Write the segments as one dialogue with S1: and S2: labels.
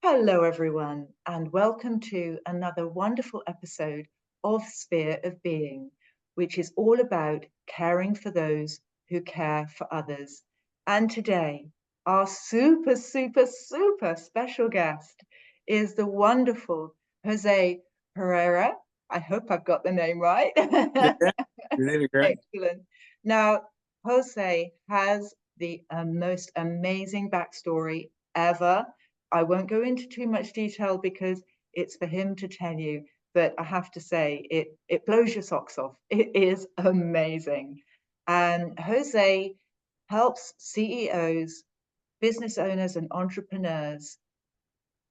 S1: Hello, everyone, and welcome to another wonderful episode of Sphere of Being, which is all about caring for those who care for others. And today, our super special guest is the wonderful Jose Pereira. I hope I've got the name right.
S2: Yeah, you did it great.
S1: Excellent. Now, Jose has the most amazing backstory ever. I won't go into too much detail because it's for him to tell you, but I have to say it blows your socks off. It is amazing. And Jose helps CEOs, business owners, and entrepreneurs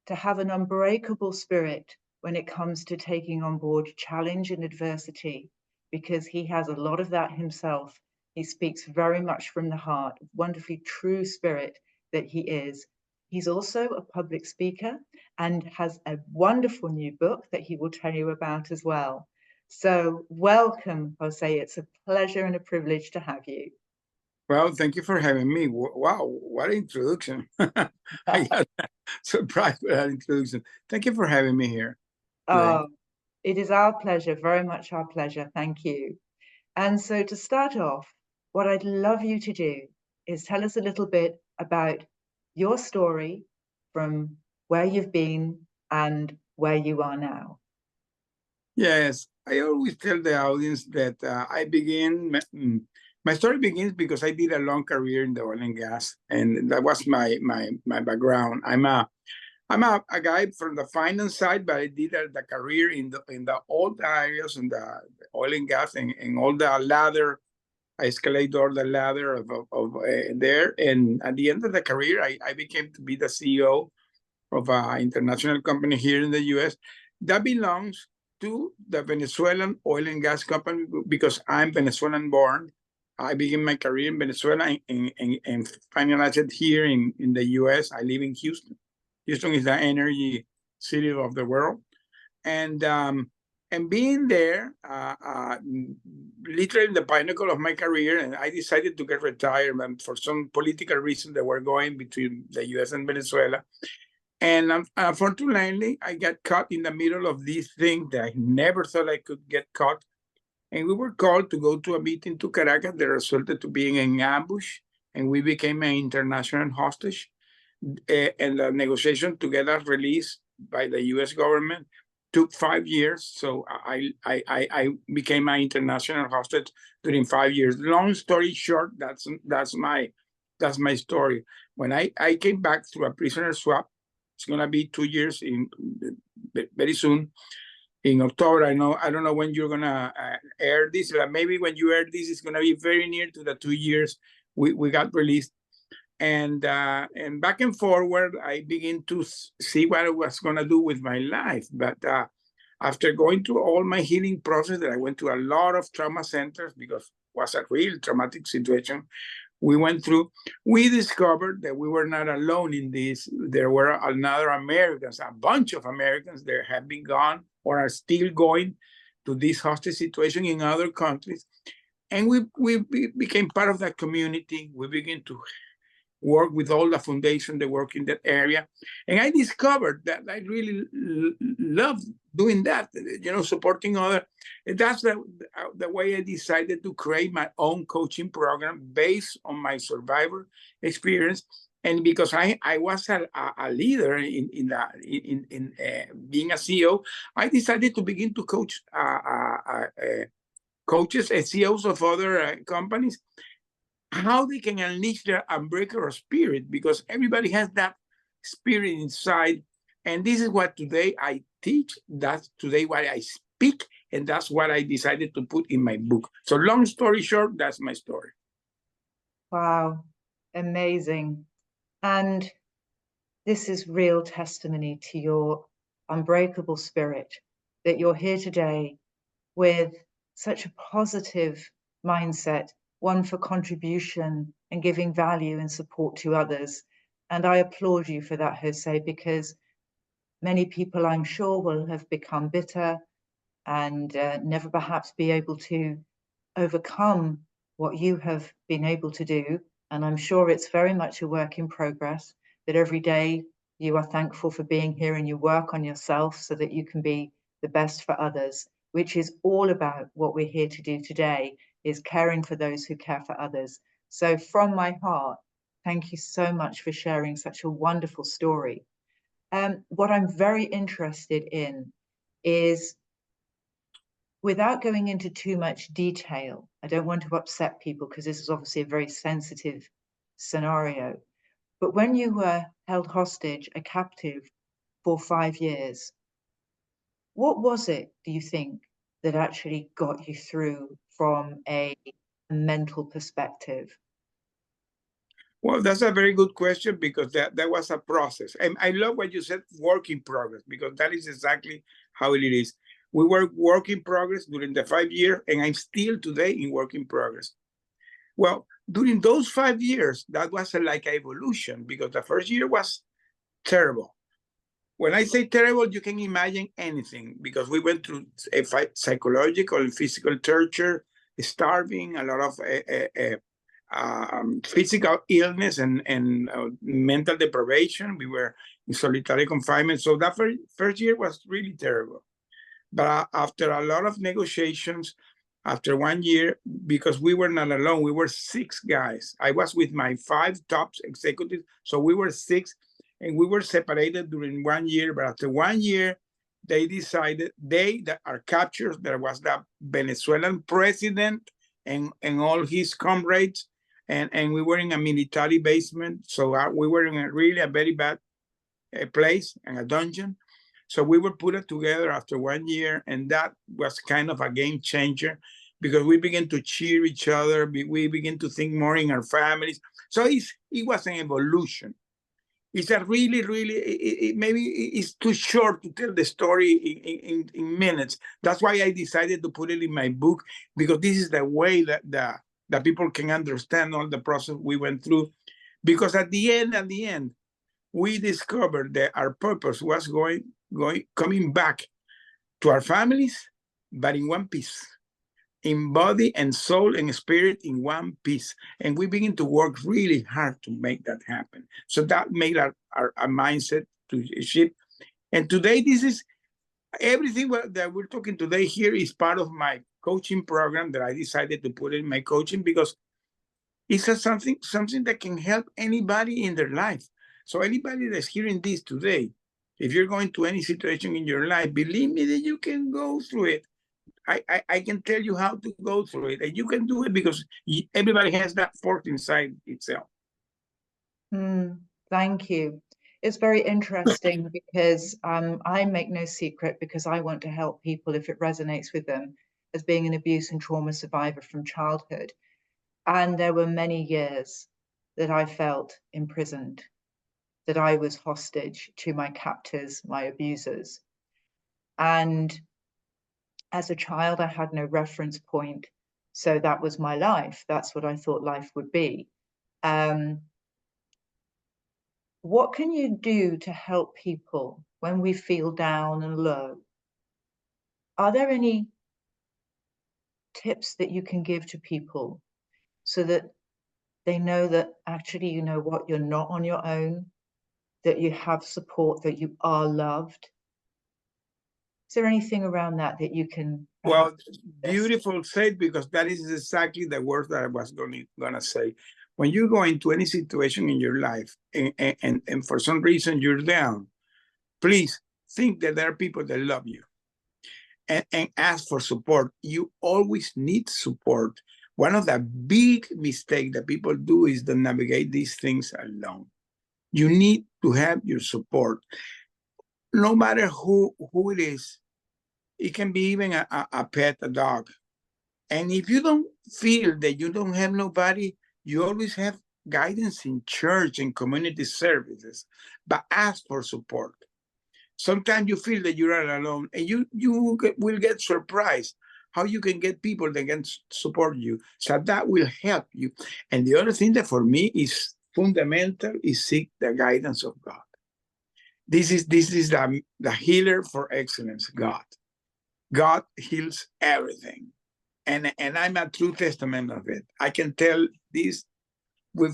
S1: to have an unbreakable spirit when it comes to taking on board challenge and adversity, because he has a lot of that himself. He speaks very much from the heart, wonderfully true spirit that he is. He's also a public speaker and has a wonderful new book that he will tell you about as well. So, welcome, Jose. It's a pleasure and a privilege to have you.
S2: Well, thank you for having me. Wow, what an introduction. I got surprised with that introduction. Thank you for having me here today.
S1: Oh, it is our pleasure, very much our pleasure. Thank you. And so, to start off, what I'd love you to do is tell us a little bit about your story from where you've been and where you are now.
S2: Yes, I always tell the audience that my story begins because I did a long career in the oil and gas, and that was my background. I'm a guy from the finance side, but I did the career in the old areas in the oil and gas and all the ladder. I escalated all the ladder of there, and at the end of the career, I became to be the CEO of an international company here in the U.S. that belongs to the Venezuelan oil and gas company because I'm Venezuelan born. I began my career in Venezuela and finalized it here in the U.S. I live in Houston. Houston is the energy city of the world, and being there, literally in the pinnacle of my career, and I decided to get retirement for some political reasons that were going between the U.S. and Venezuela. And unfortunately, I got caught in the middle of this thing that I never thought I could get caught. And we were called to go to a meeting to Caracas that resulted to being an ambush, and we became an international hostage. And the negotiation to get us released by the U.S. government took 5 years. So I became an international hostage during 5 years. Long story short, that's my story. When I came back through a prisoner swap, it's gonna be 2 years in very soon in October. I don't know when you're gonna air this. Maybe when you air this, it's gonna be very near to the 2 years we got released. And back and forward, I begin to see what I was gonna do with my life. But after going through all my healing process, that I went to a lot of trauma centers because it was a real traumatic situation we went through, we discovered that we were not alone in this. There were another Americans, a bunch of Americans that have been gone or are still going to this hostage situation in other countries. And we became part of that community. We began to work with all the foundation that work in that area. And I discovered that I really love doing that, supporting other. And that's the way I decided to create my own coaching program based on my survivor experience. And because I was a leader in being a CEO, I decided to begin to coach coaches and CEOs of other companies how they can unleash their unbreakable spirit, because everybody has that spirit inside. And this is what today I teach. That's today what I speak. And that's what I decided to put in my book. So long story short, that's my story.
S1: Wow, amazing. And this is real testimony to your unbreakable spirit that you're here today with such a positive mindset, one for contribution and giving value and support to others. And I applaud you for that, Jose, because many people, I'm sure, will have become bitter and never perhaps be able to overcome what you have been able to do. And I'm sure it's very much a work in progress, that every day You are thankful for being here, and you work on yourself so that you can be the best for others, which is all about what we're here to do today, is caring for those who care for others. So from my heart, thank you so much for sharing such a wonderful story. What I'm very interested in is, without going into too much detail, I don't want to upset people because this is obviously a very sensitive scenario, but when you were held hostage, a captive for 5 years, what was it, do you think, that actually got you through from a mental perspective?
S2: Well, that's a very good question, because that was a process. And I love what you said, work in progress, because that is exactly how it is. We were work in progress during the 5 years, and I'm still today in work in progress. Well, during those 5 years, that was like an evolution, because the first year was terrible. When I say terrible, you can imagine anything, because we went through a psychological and physical torture, starving, a lot of physical illness and mental deprivation. We were in solitary confinement. So that first year was really terrible. But after a lot of negotiations, after 1 year, because we were not alone, we were 6 guys. I was with my 5 top executives. So we were 6, and we were separated during 1 year. But after 1 year, they decided, that are captured, there was the Venezuelan president and all his comrades, and we were in a military basement. So we were in a very bad place, in a dungeon. So we were put together after 1 year, and that was kind of a game changer, because we began to cheer each other. We began to think more in our families. So it was an evolution. It's a really, maybe it's too short to tell the story in minutes. That's why I decided to put it in my book, because this is the way that people can understand all the process we went through. Because at the end, we discovered that our purpose was coming back to our families, but in one piece, in body and soul and spirit, in one piece. And we begin to work really hard to make that happen. So that made our mindset to shift. And today, this is everything that we're talking today here is part of my coaching program that I decided to put in my coaching, because it's something that can help anybody in their life. So anybody that's hearing this today, if you're going to any situation in your life, believe me that you can go through it. I can tell you how to go through it, and you can do it, because everybody has that force inside itself.
S1: Thank you. It's very interesting because I make no secret, because I want to help people, if it resonates with them, as being an abuse and trauma survivor from childhood. And there were many years that I felt imprisoned, that I was hostage to my captors, my abusers. And as a child, I had no reference point. So that was my life. That's what I thought life would be. What can you do to help people when we feel down and low? Are there any tips that you can give to people so that they know that actually, you know what, you're not on your own, that you have support, that you are loved? Is there anything around that you can?
S2: Well, beautiful said, because that is exactly the word that I was gonna say. When you go into any situation in your life, and for some reason you're down, please think that there are people that love you, and ask for support. You always need support. One of the big mistakes that people do is to navigate these things alone. You need to have your support, no matter who it is. It can be even a pet, a dog. And if you don't feel that you don't have nobody, you always have guidance in church and community services, but ask for support. Sometimes you feel that you're alone, and you will get surprised how you can get people that can support you. So that will help you. And the other thing that for me is fundamental is seek the guidance of God. This is the healer for excellence, God. God heals everything. And I'm a true testament of it. I can tell this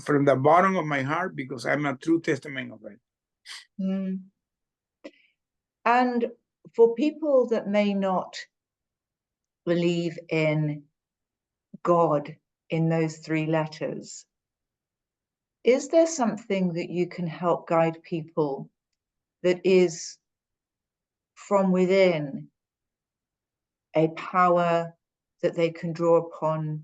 S2: from the bottom of my heart, because I'm a true testament of it.
S1: Mm. And for people that may not believe in God in those three letters, is there something that you can help guide people that is from within, a power that they can draw upon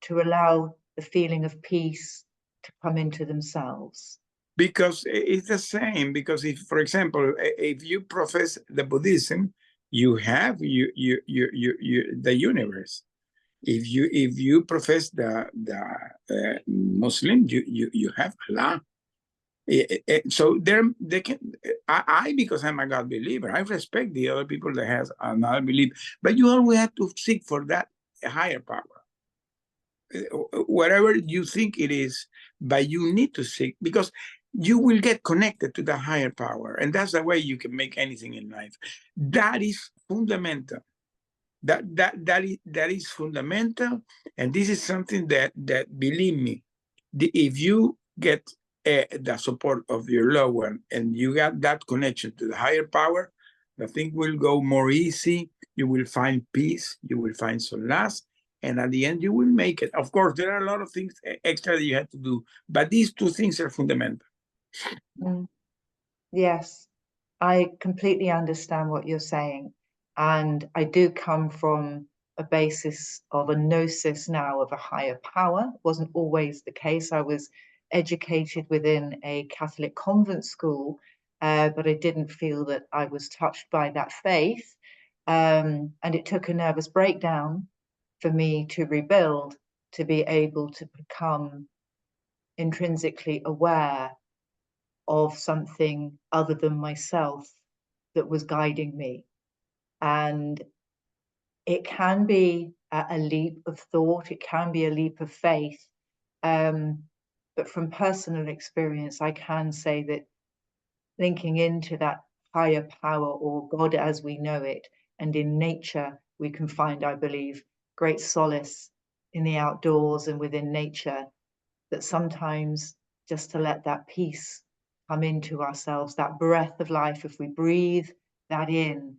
S1: to allow the feeling of peace to come into themselves?
S2: Because it's the same. Because if, for example, if you profess the Buddhism, you have the universe. If you profess the Muslim, you have Allah. So they can. I because I'm a God believer, I respect the other people that has another belief, but you always have to seek for that higher power, whatever you think it is. But you need to seek, because you will get connected to the higher power, and that's the way you can make anything in life. That is fundamental. That is fundamental, and this is something that believe me, if you get the support of your loved one and you got that connection to the higher power, the thing will go more easy. You will find peace, you will find solace, and at the end you will make it. Of course, there are a lot of things extra that you have to do, but these two things are fundamental.
S1: Mm. Yes, I completely understand what you're saying. And I do come from a basis of a gnosis now of a higher power. It wasn't always the case. I was educated within a Catholic convent school, but I didn't feel that I was touched by that faith. And it took a nervous breakdown for me to rebuild, to be able to become intrinsically aware of something other than myself that was guiding me. And it can be a leap of thought, it can be a leap of faith. But from personal experience, I can say that linking into that higher power, or God as we know it, and in nature, we can find, I believe, great solace in the outdoors and within nature, that sometimes just to let that peace come into ourselves, that breath of life, if we breathe that in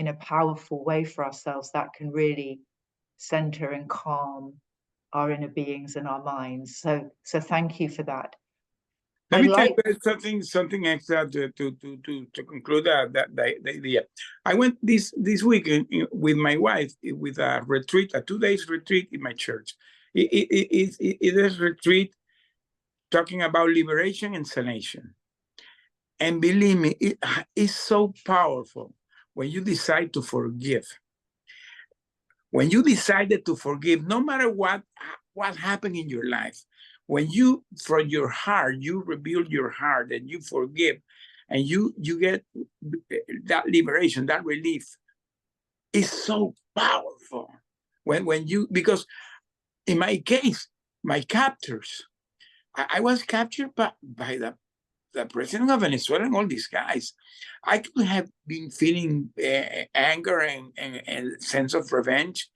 S1: a powerful way for ourselves, that can really center and calm our inner beings and our minds. So thank you for that.
S2: Let
S1: I
S2: me tell
S1: like
S2: you something extra to conclude the idea. I went this weekend with my wife with a retreat, a 2 days retreat in my church. It is a retreat talking about liberation and sanation. And believe me, it is so powerful when you decide to forgive. When you decided to forgive, no matter what happened in your life, when you, from your heart, you rebuild your heart and you forgive, and you get that liberation, that relief, is so powerful. When you, because in my case, my captors, I was captured by the president of Venezuela and all these guys. I could have been feeling anger and sense of revenge.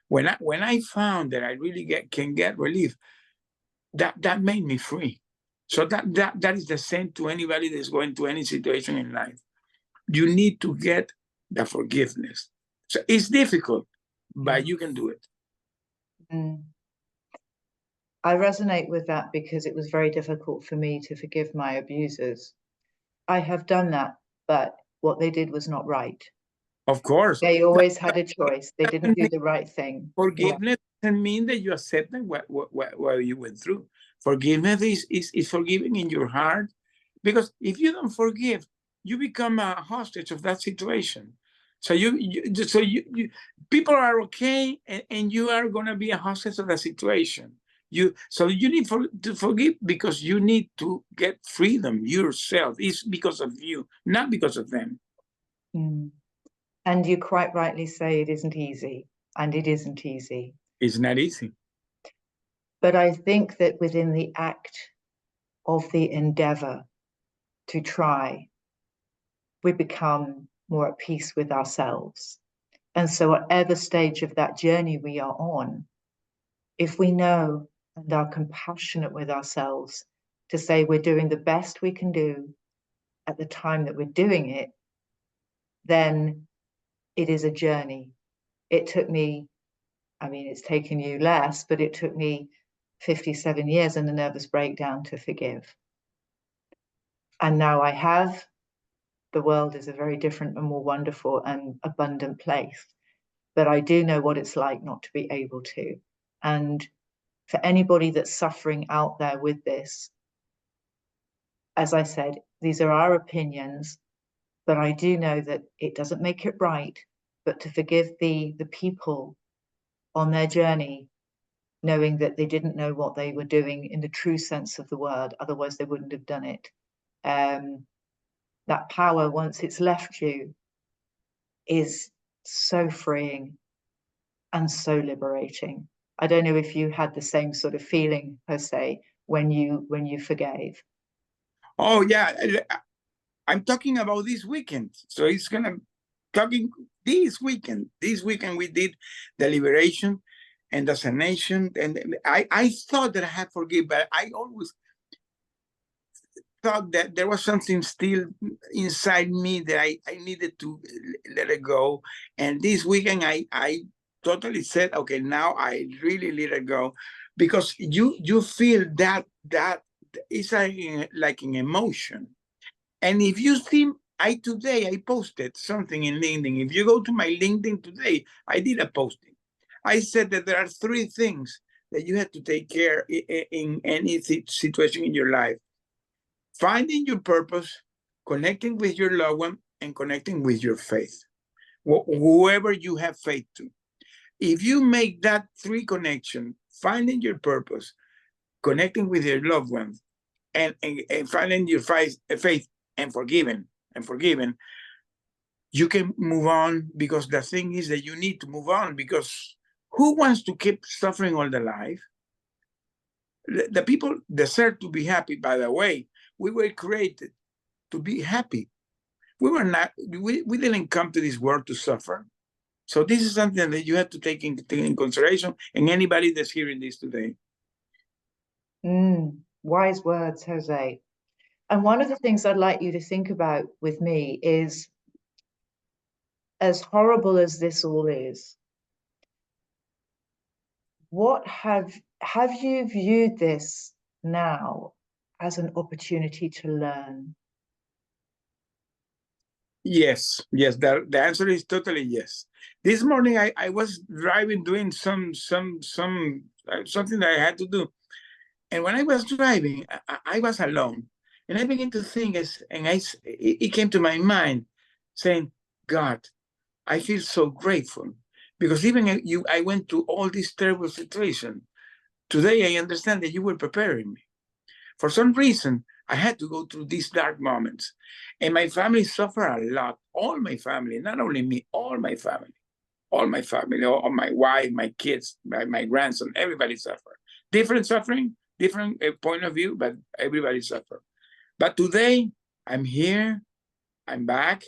S2: When I found that I really can get relief, that made me free. So that is the same to anybody that's going to any situation in life. You need to get the forgiveness. So it's difficult, but you can do it.
S1: I resonate with that, because it was very difficult for me to forgive my abusers. I have done that, but what they did was not right.
S2: Of course.
S1: They always had a choice. They didn't do the right thing.
S2: Forgiveness doesn't mean that you accept what you went through. Forgiveness is forgiving in your heart, because if you don't forgive, you become a hostage of that situation. So you people are okay, and you are gonna be a hostage of the situation. You need to forgive, because you need to get freedom yourself. It's because of you, not because of them.
S1: And you quite rightly say it isn't easy, and it isn't easy.
S2: It's not easy.
S1: But I think that within the act of the endeavor to try, we become more at peace with ourselves. And so whatever stage of that journey we are on, if we know and are compassionate with ourselves to say we're doing the best we can do, at the time that we're doing it, then it is a journey. It took me, I mean, it's taken you less, but it took me 57 years and a nervous breakdown to forgive. And now I have. The world is a very different and more wonderful and abundant place. But I do know what it's like not to be able to. And for anybody that's suffering out there with this, as I said, these are our opinions, but I do know that it doesn't make it right, but to forgive the people on their journey, knowing that they didn't know what they were doing in the true sense of the word, otherwise they wouldn't have done it. That power, once it's left you, is so freeing and so liberating. I don't know if you had the same sort of feeling, Jose, when you forgave.
S2: Oh yeah, I'm talking about this weekend. So it's gonna talking this weekend. This weekend we did the liberation and the sanation. And I thought that I had forgiven, but I always thought that there was something still inside me that I needed to let it go. And this weekend I totally said, okay, now I really let it go, because you feel that it's like an emotion. And if you see, today I posted something in LinkedIn. If you go to my LinkedIn today, I did a posting. I said that there are 3 things that you have to take care in any situation in your life: finding your purpose, connecting with your loved one, and connecting with your faith, whoever you have faith to. If you make that 3 connection, finding your purpose, connecting with your loved ones, and finding your faith and forgiving, you can move on. Because the thing is that you need to move on, because who wants to keep suffering all the life? The people deserve to be happy. By the way, we were created to be happy. We didn't come to this world to suffer. So this is something that you have to take in consideration, and anybody that's hearing this today.
S1: Wise words, Jose. And one of the things I'd like you to think about with me is, as horrible as this all is, what have you viewed this now as an opportunity to learn?
S2: Yes. The answer is totally yes. This morning I was driving, doing something that I had to do, and when I was driving, I was alone, and I began to think, it came to my mind, saying, God, I feel so grateful, because even I went through all this terrible situation. Today I understand that you were preparing me. For some reason, I had to go through these dark moments, and my family suffered a lot. All my family, not only me, all my family, all my wife, my kids, my grandson, everybody suffered. Different suffering, different point of view, but everybody suffered. But today, I'm here, I'm back.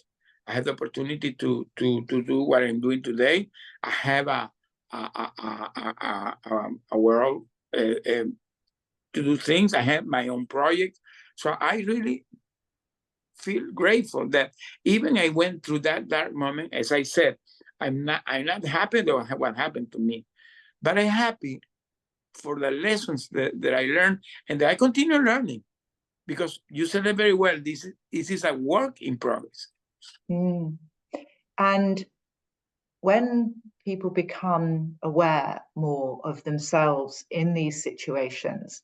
S2: I have the opportunity to do what I'm doing today. I have a world to do things. I have my own project. So I really feel grateful that even I went through that dark moment. As I said, I'm not happy with what happened to me, but I'm happy for the lessons that I learned and that I continue learning, because you said it very well. This is a work in progress.
S1: And when people become aware more of themselves in these situations,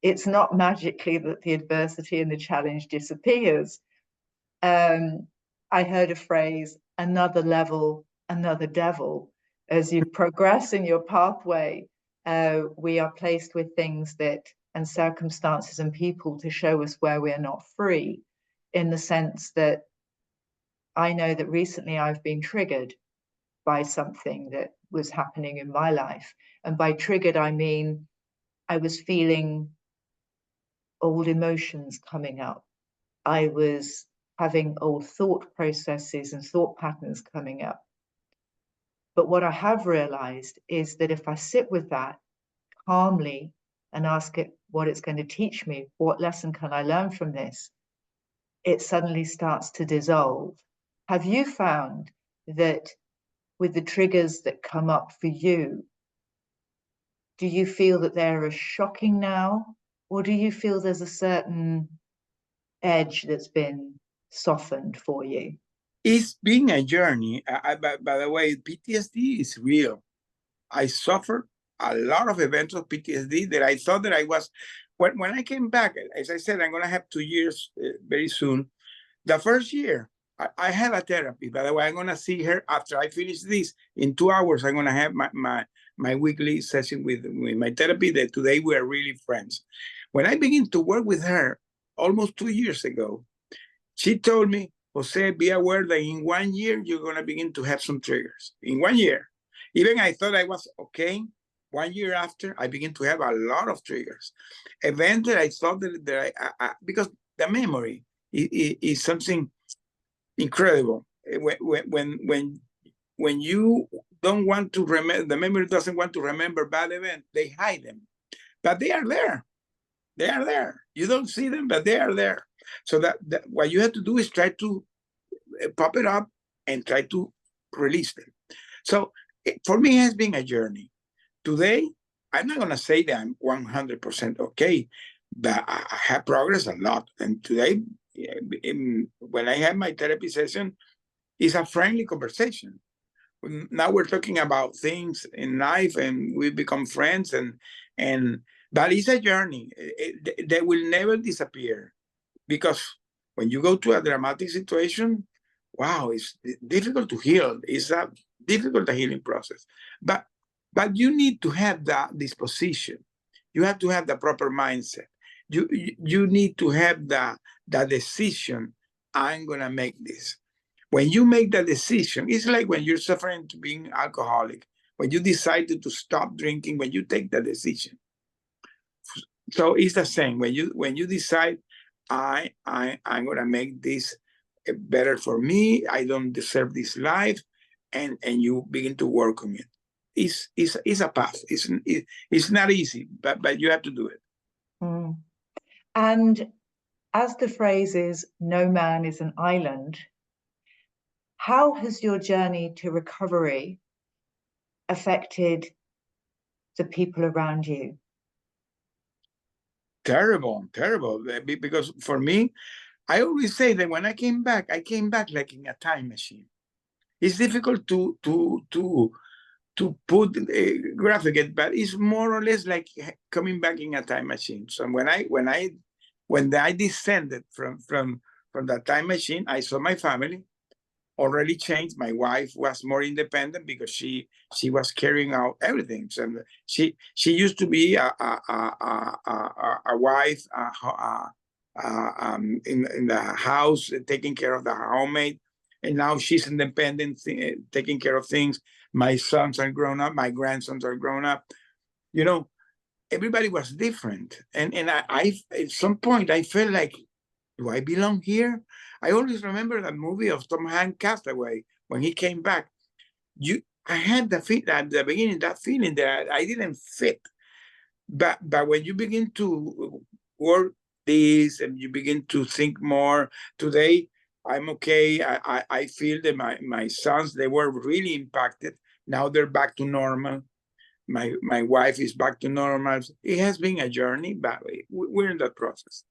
S1: it's not magically that the adversity and the challenge disappears. I heard a phrase, another level, another devil. As you progress in your pathway, we are placed with things and circumstances and people to show us where we are not free, in the sense that I know that recently I've been triggered by something that was happening in my life. And by triggered, I mean, I was feeling old emotions coming up. I was having old thought processes and thought patterns coming up. But what I have realized is that if I sit with that calmly and ask it what it's going to teach me, what lesson can I learn from this? it suddenly starts to dissolve. Have you found that with the triggers that come up for you, do you feel that they're as shocking now, or do you feel there's a certain edge that's been softened for you?
S2: It's been a journey. By the way, PTSD is real. I suffered a lot of events of PTSD that I thought that I was, when I came back, as I said, I'm going to have 2 years very soon. The first year, I had a therapy. By the way, I'm going to see her after I finish this. In 2 hours, I'm going to have my weekly session with my therapy that today we are really friends. When I began to work with her almost 2 years ago, she told me, Jose, be aware that in 1 year, you're going to begin to have some triggers. In 1 year. Even I thought I was okay. 1 year after, I began to have a lot of triggers. Events that I thought that because the memory is something incredible. When you don't want to remember, the memory doesn't want to remember bad events, they hide them. But they are there. They are there. You don't see them, but they are there. So that what you have to do is try to pop it up and try to release them. So for me, it has been a journey. Today, I'm not going to say that I'm 100% okay, but I have progressed a lot. And today, when I have my therapy session, it's a friendly conversation. Now we're talking about things in life, and we become friends. But it's a journey. They will never disappear, because when you go to a dramatic situation, wow, it's difficult to heal. It's a difficult healing process. But you need to have that disposition. You have to have the proper mindset. You need to have the decision. I'm gonna make this. When you make that decision, it's like when you're suffering to being alcoholic. When you decided to stop drinking, when you take the decision. So it's the same. When you decide, I'm gonna make this better for me. I don't deserve this life, and you begin to work on it. It's a path. It's not easy, but you have to do it.
S1: Mm. And as the phrase is, no man is an island, how has your journey to recovery affected the people around you?
S2: Terrible. Because for me, I always say that when I came back like in a time machine. It's difficult to put a graphic, but it's more or less like coming back in a time machine. So when I descended from the time machine, I saw my family already changed. My wife was more independent because she was carrying out everything. So she used to be a wife in the house, taking care of the homemade, and now she's independent, taking care of things. My sons are grown up. My grandsons are grown up. You know, everybody was different, and I at some point I felt like, do I belong here? I always remember that movie of Tom Hanks, Castaway, when he came back. I had the feel at the beginning, that feeling that I didn't fit. But when you begin to work this and you begin to think more, today I'm okay. I feel that my sons, they were really impacted. Now they're back to normal. My wife is back to normal. It has been a journey, but we're in that process.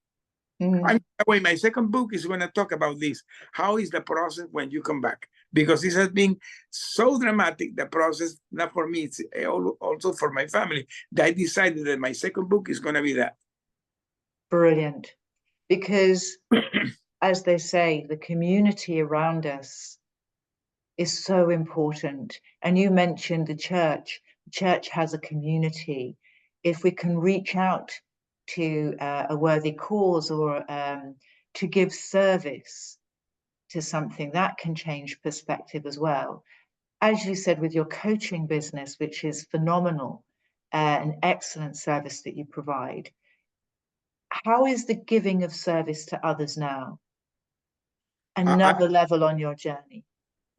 S2: By the way, my second book is going to talk about this. How is the process when you come back? Because this has been so dramatic, the process, not for me, it's also for my family, that I decided that my second book is going to be that.
S1: Brilliant. Because as they say, the community around us is so important. And you mentioned the church. The church has a community. If we can reach out to a worthy cause or to give service to something, that can change perspective as well. As you said, with your coaching business, which is phenomenal, an excellent service that you provide, how is the giving of service to others now another level on your journey?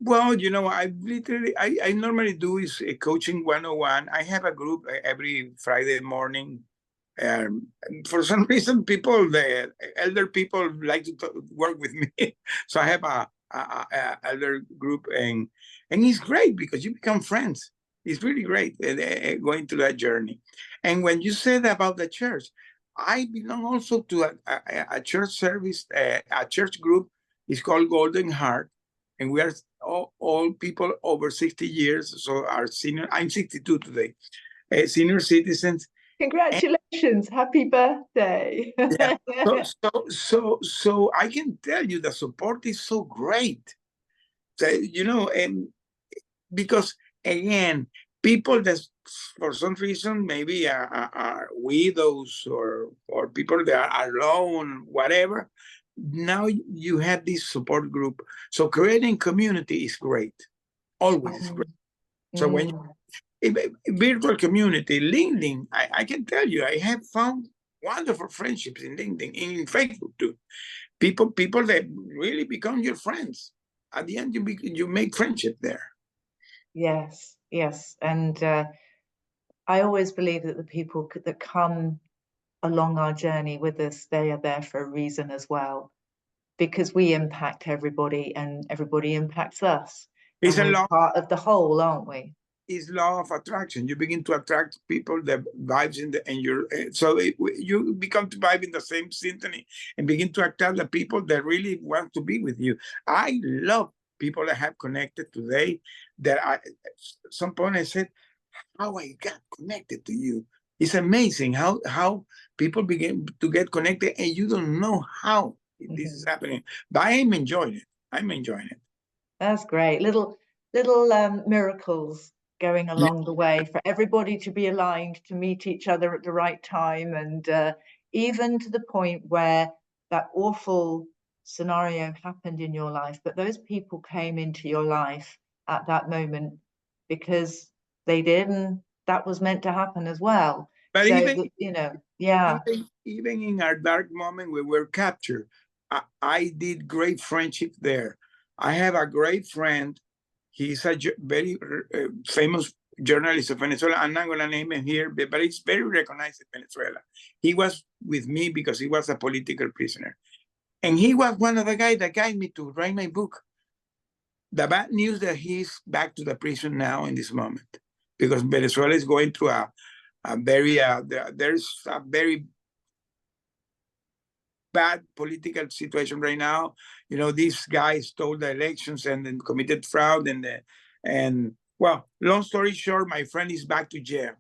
S2: Well, I normally do is a coaching 101. I have a group every Friday morning For some reason, the elder people like to work with me. So I have a elder group, and it's great because you become friends. It's really great going through that journey. And when you said about the church, I belong also to a church service, a church group. It's called Golden Heart, and we are all people over 60 years. So our senior, I'm 62 today, senior citizens.
S1: Congratulations, happy birthday.
S2: Yeah. So I can tell you the support is so great. So, and because again, people that for some reason maybe are widows or people that are alone, whatever. Now you have this support group. So creating community is great. Always is great. So when virtual community, LinkedIn, I can tell you, I have found wonderful friendships in LinkedIn, in Facebook too. People that really become your friends. At the end, you make friendship there.
S1: Yes, yes. And I always believe that the people that come along our journey with us, they are there for a reason as well, because we impact everybody and everybody impacts us.
S2: It's
S1: And
S2: a
S1: we're
S2: law.
S1: part of the whole, aren't we?
S2: Is law of attraction. You begin to attract people that vibes in the and you're so you become to vibe in the same symphony and begin to attract the people that really want to be with you. I love people that have connected today. That at some point I said, how I got connected to you. It's amazing how people begin to get connected and you don't know how this is happening. But I'm enjoying it. I'm enjoying it.
S1: That's great. Little miracles going along the way for everybody to be aligned, to meet each other at the right time, and even to the point where that awful scenario happened in your life, but those people came into your life at that moment because they did, and that was meant to happen as well.
S2: But
S1: So
S2: even
S1: yeah.
S2: even in our dark moment we were captured, I did great friendship there. I have a great friend. He's a very famous journalist of Venezuela. I'm not going to name him here, but he's very recognized in Venezuela. He was with me because he was a political prisoner. And he was one of the guys that guided me to write my book. The bad news that he's back to the prison now in this moment, because Venezuela is going through a very, there's a very bad political situation right now. These guys stole the elections and then committed fraud and well, long story short, my friend is back to jail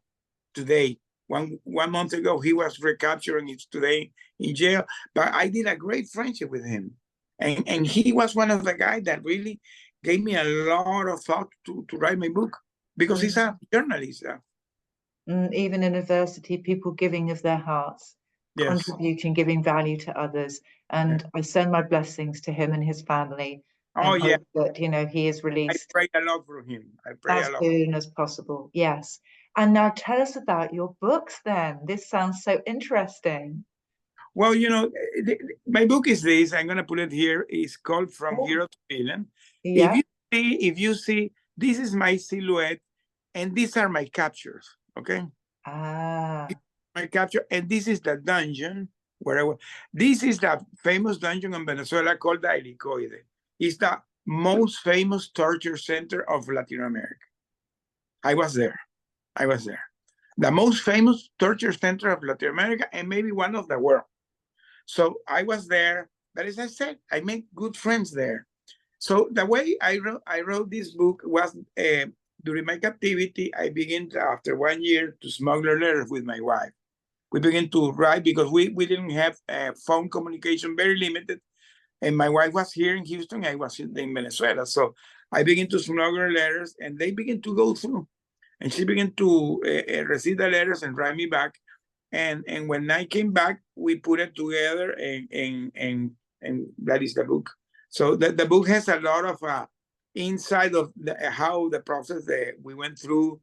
S2: today. One month ago, he was recaptured and he's today in jail. But I did a great friendship with him. And he was one of the guys that really gave me a lot of thought to write my book because he's a journalist.
S1: Even in adversity, people giving of their hearts,
S2: Yes.
S1: contributing, giving value to others. And I send my blessings to him and his family.
S2: Oh,
S1: and
S2: yeah.
S1: hope that, he is
S2: I
S1: released
S2: pray a lot for him. I pray
S1: as
S2: a lot.
S1: soon as possible. Yes. And now tell us about your books then. This sounds so interesting.
S2: Well, my book is this. I'm going to put it here. It's called From Hero to Villain.
S1: Yeah.
S2: If you see, this is my silhouette, and these are my captures. Okay. My capture, and this is the dungeon where I was. This is the famous dungeon in Venezuela called the Helicoide. It's the most famous torture center of Latin America. I was there. The most famous torture center of Latin America and maybe one of the world. So I was there, but as I said, I made good friends there. So the way I wrote this book was during my captivity. I began after 1 year to smuggle letters with my wife. We began to write because we didn't have phone communication, very limited. And my wife was here in Houston, I was in Venezuela. So I began to smuggle letters and they began to go through. And she began to receive the letters and write me back. And when I came back, we put it together and that is the book. So the book has a lot of insight of how the process that we went through,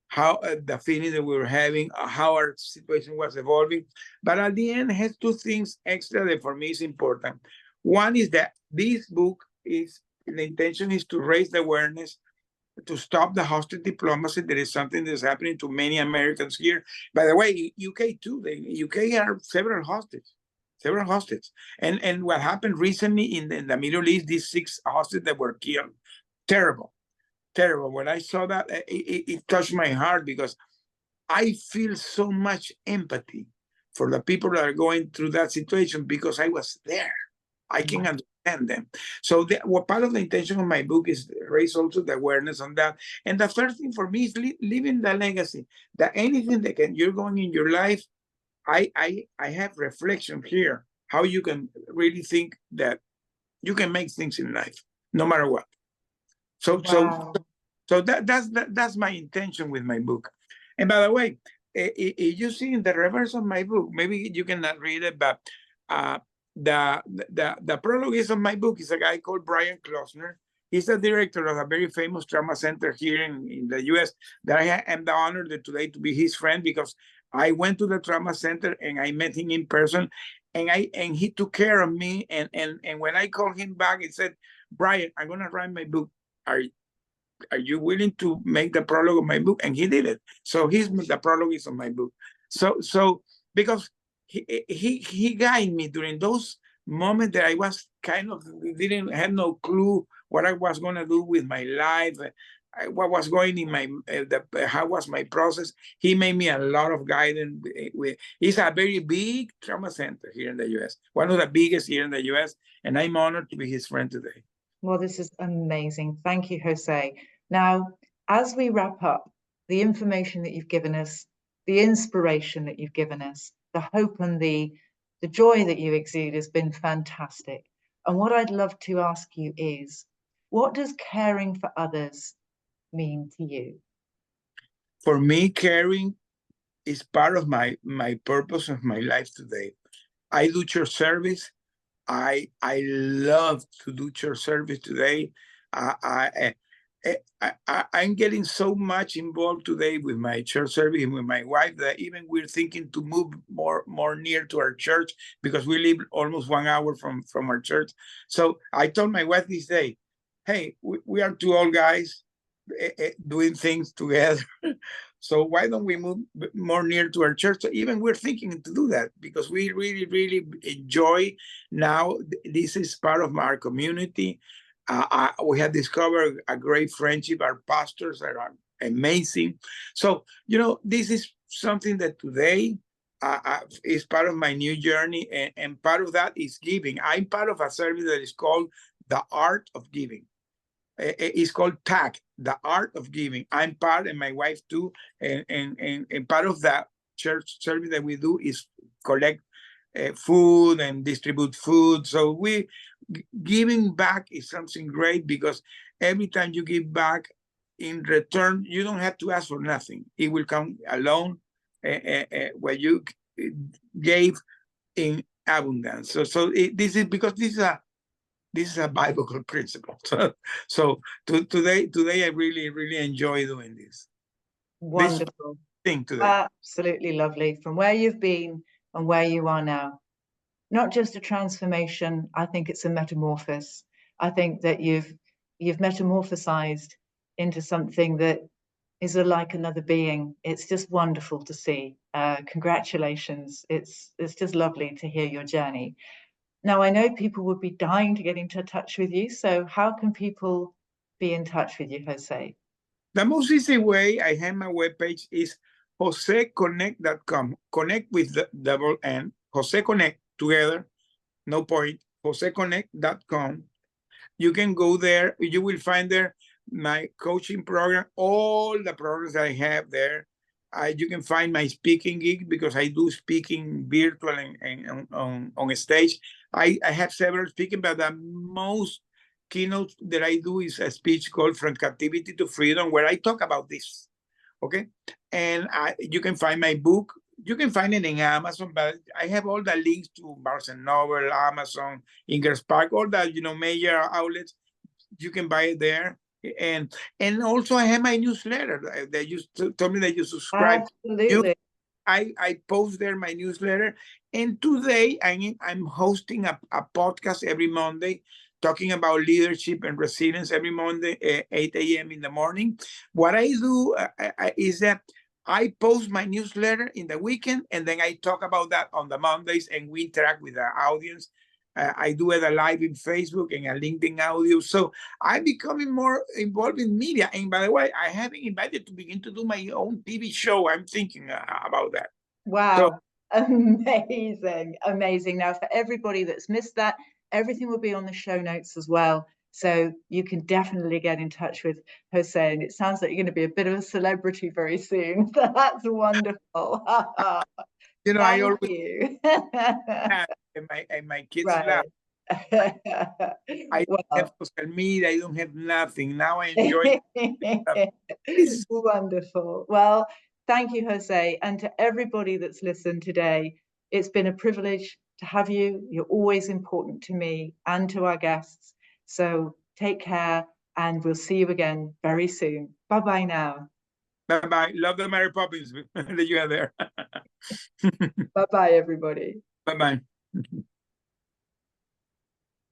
S2: how the feeling that we were having, how our situation was evolving. But at the end, it has two things extra that for me is important. One is that this book the intention is to raise the awareness to stop the hostage diplomacy. There is something that's happening to many Americans here. By the way, UK too. The UK are several hostages. And what happened recently in the Middle East, these 6 hostages that were killed, terrible. When I saw that, it touched my heart, because I feel so much empathy for the people that are going through that situation, because I was there. I can understand them. So what part of the intention of my book is raise also the awareness on that. And the third thing for me is living the legacy, that anything that you're going in your life, I have reflection here, how you can really think that you can make things in life, no matter what. So that's my intention with my book. And by the way, you see in the reverse of my book, maybe you cannot read it, but the prologue is of my book is a guy called Brian Klosner. He's the director of a very famous trauma center here in the US, that I am the honor that today to be his friend, because I went to the trauma center and I met him in person, and he took care of me. And when I called him back, he said, Brian, I'm gonna write my book. Are you willing to make the prologue of my book? And he did it. So the prologue is of my book. So because he guided me during those moments that I was kind of didn't have no clue what I was going to do with my life, what was going in my how was my process. He made me a lot of guidance. It's a very big trauma center here in the US, one of the biggest here in the US, and I'm honored to be his friend today.
S1: Well, this is amazing. Thank you, Jose. Now, as we wrap up, the information that you've given us, the inspiration that you've given us, the hope and the joy that you exude has been fantastic. And what I'd love to ask you is, what does caring for others mean to you?
S2: For me, caring is part of my purpose of my life today. I do church service. I love to do church service today. I'm getting so much involved today with my church service and with my wife that even we're thinking to move more near to our church, because we live almost 1 hour from our church. So I told my wife this day, hey, we are 2 old guys doing things together. So why don't we move more near to our church? So even we're thinking to do that, because we really, really enjoy now. This is part of our community. We have discovered a great friendship. Our pastors are amazing. So, this is something that today is part of my new journey. And part of that is giving. I'm part of a service that is called The Art of Giving. It's called TAG, The Art of Giving. I'm part, and my wife too, and part of that church service that we do is collect food and distribute food. So giving back is something great, because every time you give back, in return, you don't have to ask for nothing. It will come alone where you gave in abundance. So this is because this is a biblical principle. So today I really, really enjoy doing this.
S1: Wonderful.
S2: This thing today.
S1: Absolutely lovely. From where you've been and where you are now. Not just a transformation, I think it's a metamorphosis. I think that you've metamorphosized into something that is like another being. It's just wonderful to see. Congratulations. It's just lovely to hear your journey. Now, I know people would be dying to get into touch with you. So how can people be in touch with you, Jose?
S2: The most easy way, I have my webpage, is joseconnect.com. Connect with the double N. Jose Connect together, no point. joseconnect.com. You can go there. You will find there my coaching program, all the programs that I have there. You can find my speaking gig, because I do speaking virtual and on a stage. I have several speaking, but the most keynote that I do is a speech called From Captivity to Freedom, where I talk about this. Okay. And you can find my book. You can find it in Amazon, but I have all the links to Barnes and Noble, Amazon, Inger's Park, all the major outlets. You can buy it there. And also I have my newsletter that you told me that you subscribe.
S1: Absolutely.
S2: I post there my newsletter. And today I'm hosting a podcast every Monday talking about leadership and resilience every Monday at 8 a.m. in the morning. What I do is that I post my newsletter in the weekend, and then I talk about that on the Mondays, and we interact with our audience. I do it live in Facebook and a LinkedIn audio. So I'm becoming more involved in media. And by the way, I have been invited to begin to do my own TV show. I'm thinking about that.
S1: Wow.
S2: So,
S1: Amazing. Amazing. Now, for everybody that's missed that, everything will be on the show notes as well. So you can definitely get in touch with Jose. And it sounds like you're going to be a bit of a celebrity very soon. That's wonderful.
S2: I
S1: Thank
S2: always
S1: you.
S2: have, and my kids laugh.
S1: Right.
S2: I don't have
S1: Well,
S2: social media. I don't have nothing. Now I enjoy stuff. It's
S1: wonderful. Well, thank you, Jose. And to everybody that's listened today, it's been a privilege to have you. You're always important to me and to our guests. So take care, and we'll see you again very soon. Bye-bye now.
S2: Bye-bye. Love the Mary Poppins that you have there.
S1: Bye-bye, everybody.
S2: Bye-bye.